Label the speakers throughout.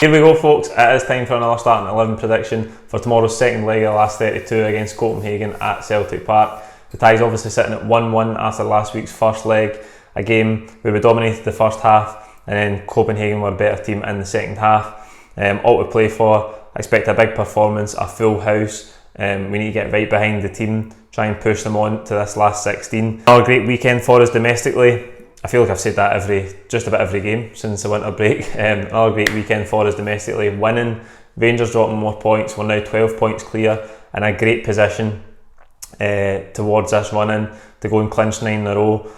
Speaker 1: Here we go, folks. It is time for another starting 11 prediction for tomorrow's second leg of the last 32 against Copenhagen at Celtic Park. The tie's obviously sitting at 1-1 after last week's first leg, a game where we dominated the first half and then Copenhagen were a better team in the second half. All to play for. I expect a big performance, a full house. We need to get right behind the team, try and push them on to this last 16. Another great weekend for us domestically. I feel like I've said that just about every game since the winter break. Another great weekend for us domestically, winning. Rangers dropping more points. We're now 12 points clear in a great position towards this run-in to go and clinch 9 in a row.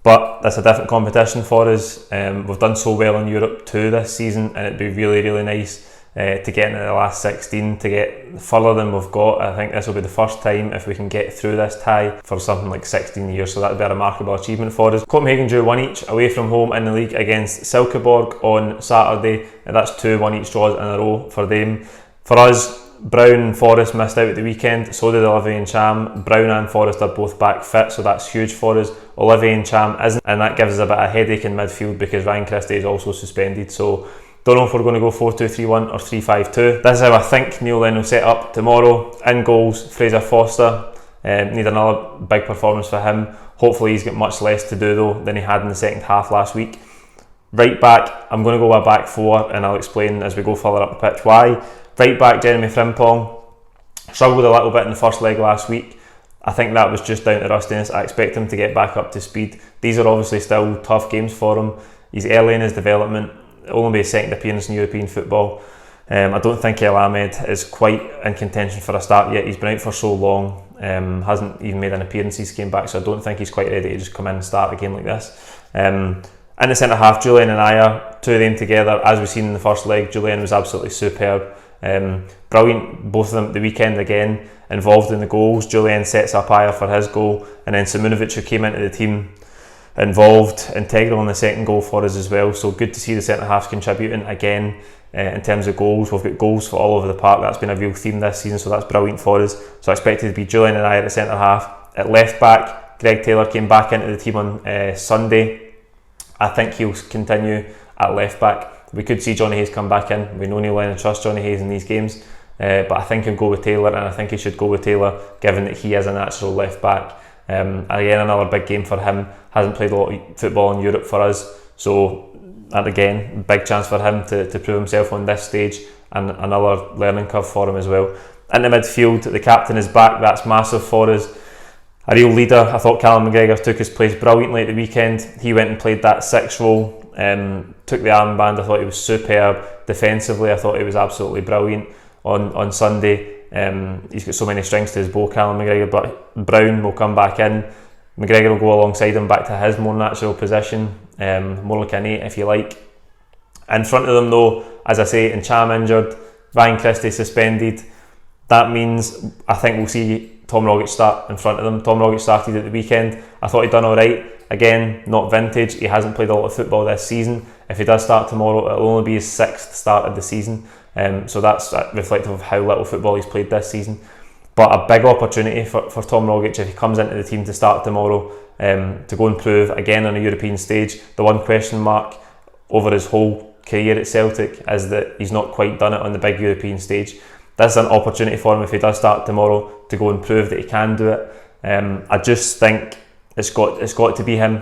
Speaker 1: But that's a different competition for us. We've done so well in Europe too this season, and it'd be really, really nice to get into the last 16, to get further than we've got. I think this will be the first time if we can get through this tie for something like 16 years, so that would be a remarkable achievement for us. Copenhagen drew 1 each away from home in the league against Celtic Park on Saturday, and that's 2 1-each draws in a row for them. For us, Brown and Forrest missed out at the weekend, so did Olivier and Cham. Brown and Forrest are both back fit, so that's huge for us. Olivier and Cham isn't, and that gives us a bit of a headache in midfield because Ryan Christie is also suspended, so don't know if we're going to go 4-2-3-1 or 3-5-2. This is how I think Neil Lennon will set up tomorrow. In goals, Fraser Foster. Need another big performance for him. Hopefully he's got much less to do though than he had in the second half last week. Right back, I'm going to go with a back 4, and I'll explain as we go further up the pitch why. Right back, Jeremy Frimpong. Struggled a little bit in the first leg last week. I think that was just down to rustiness. I expect him to get back up to speed. These are obviously still tough games for him. He's early in his development. It'll only be his second appearance in European football. I don't think El Ahmed is quite in contention for a start yet. He's been out for so long, hasn't even made an appearance since he came back, so I don't think he's quite ready to just come in and start a game like this. In the centre half, Julian and Ayer, 2 of them together, as we've seen in the first leg. Julian was absolutely superb. Brilliant, both of them at the weekend again, involved in the goals. Julian sets up Ayer for his goal, and then Simunovic, who came into the team, involved, integral in the second goal for us as well. So good to see the centre halves contributing again in terms of goals. We've got goals for all over the park. That's been a real theme this season, so that's brilliant for us. So I expect it to be Julian and I at the centre half. At left back, Greg Taylor came back into the team on Sunday. I think he'll continue at left back. We could see Johnny Hayes come back in. We know Neil Lennon trusts Johnny Hayes in these games, but I think he'll go with Taylor, and I think he should go with Taylor given that he is a natural left back. Again, another big game for him. Hasn't played a lot of football in Europe for us, so and again, big chance for him to prove himself on this stage, and another learning curve for him as well. In the midfield, the captain is back. That's massive for us. A real leader. I thought Callum McGregor took his place brilliantly at the weekend. He went and played that 6 role, took the armband. I thought he was superb. Defensively, I thought he was absolutely brilliant on Sunday. He's got so many strings to his bow, Callum McGregor, but Brown will come back in. McGregor will go alongside him back to his more natural position, more like an 8 if you like. In front of them though, as I say, Cham injured, Ryan Christie suspended. That means I think we'll see Tom Rogic start in front of them. Tom Rogic started at the weekend. I thought he'd done alright. Again, not vintage. He hasn't played a lot of football this season. If he does start tomorrow, it'll only be his 6th start of the season. So that's reflective of how little football he's played this season. But a big opportunity for Tom Rogic if he comes into the team to start tomorrow, to go and prove again on a European stage. The one question mark over his whole career at Celtic is that he's not quite done it on the big European stage. This is an opportunity for him if he does start tomorrow to go and prove that he can do it. I just think it's got to be him.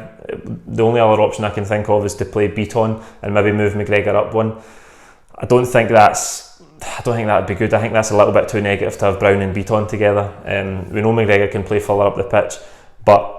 Speaker 1: The only other option I can think of is to play Beaton and maybe move McGregor up one. I don't think that'd be good. I think that's a little bit too negative to have Brown and Beaton together. We know McGregor can play further up the pitch, but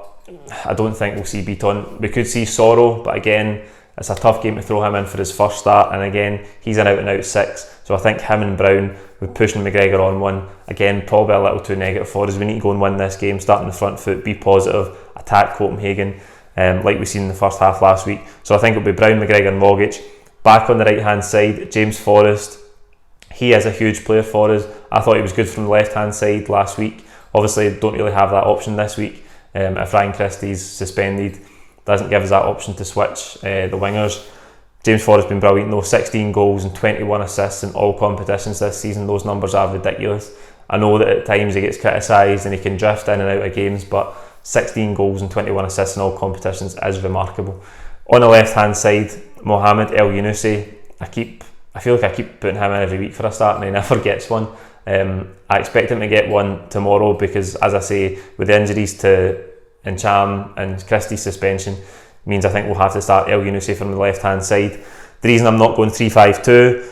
Speaker 1: I don't think we'll see Beaton. We could see Sorrow, but again, it's a tough game to throw him in for his first start, and again, he's an out-and-out 6. So I think him and Brown, with pushing McGregor on one, again, probably a little too negative for us. We need to go and win this game, start on the front foot, be positive, attack Copenhagen, like we seen in the first half last week. So I think it'll be Brown, McGregor and Rogic. Back on the right-hand side, James Forrest. He is a huge player for us. I thought he was good from the left-hand side last week. Obviously, don't really have that option this week. If Ryan Christie's suspended, doesn't give us that option to switch the wingers. James Forrest has been brilliant though, 16 goals and 21 assists in all competitions this season. Those numbers are ridiculous. I know that at times he gets criticised and he can drift in and out of games, but 16 goals and 21 assists in all competitions is remarkable. On the left hand side, Mohamed El Yunusi, I keep I feel like I keep putting him in every week for a start and he never gets one. I expect him to get one tomorrow because, as I say, with the injuries to Encham and Christie's suspension, means I think we'll have to start El Yunusi from the left-hand side. The reason I'm not going 3-5-2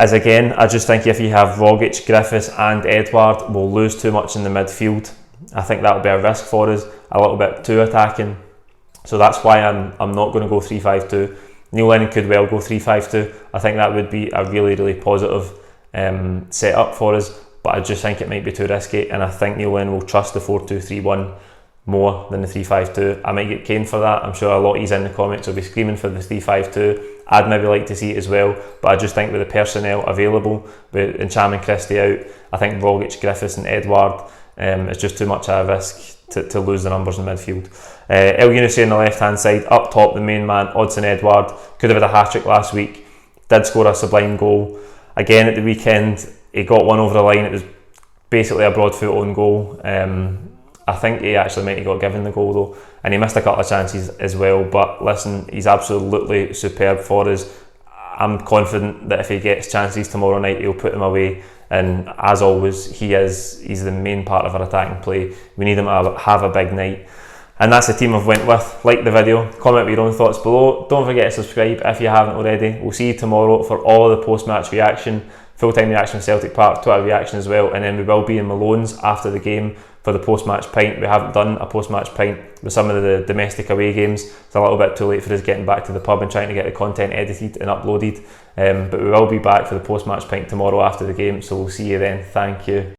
Speaker 1: is, again, I just think if you have Rogic, Griffiths and Edouard, we'll lose too much in the midfield. I think that'll be a risk for us, a little bit too attacking. So that's why I'm not going to go 3-5-2. Neil Lennon could well go 3-5-2. I think that would be a really, really positive setup for us, but I just think it might be too risky, and I think Neil Lennon will trust the 4-2-3-1 more than the 3-5-2. I might get caned for that. I'm sure a lot of you in the comments will be screaming for the 3-5-2. I'd maybe like to see it as well, but I just think with the personnel available, with Encham and Christie out, I think Rogic, Griffiths and Edouard, it's just too much of a risk to lose the numbers in midfield. El Yunusi on the left hand side, up top the main man, Odsonne Edouard, could have had a hat-trick last week, did score a sublime goal. Again at the weekend, he got one over the line. It was basically a broad foot own goal. I think he actually might have got given the goal though, and he missed a couple of chances as well, but listen, he's absolutely superb for us. I'm confident that if he gets chances tomorrow night, he'll put them away, and as always, he's the main part of our attacking play. We need him to have a big night. And that's the team I've went with. Like the video, comment with your own thoughts below. Don't forget to subscribe if you haven't already. We'll see you tomorrow for all of the post-match reaction, full-time reaction from Celtic Park, Twitter reaction as well, and then we will be in Malone's after the game for the post-match pint. We haven't done a post-match pint with some of the domestic away games. It's a little bit too late for us getting back to the pub and trying to get the content edited and uploaded, but we will be back for the post-match pint tomorrow after the game, so we'll see you then. Thank you.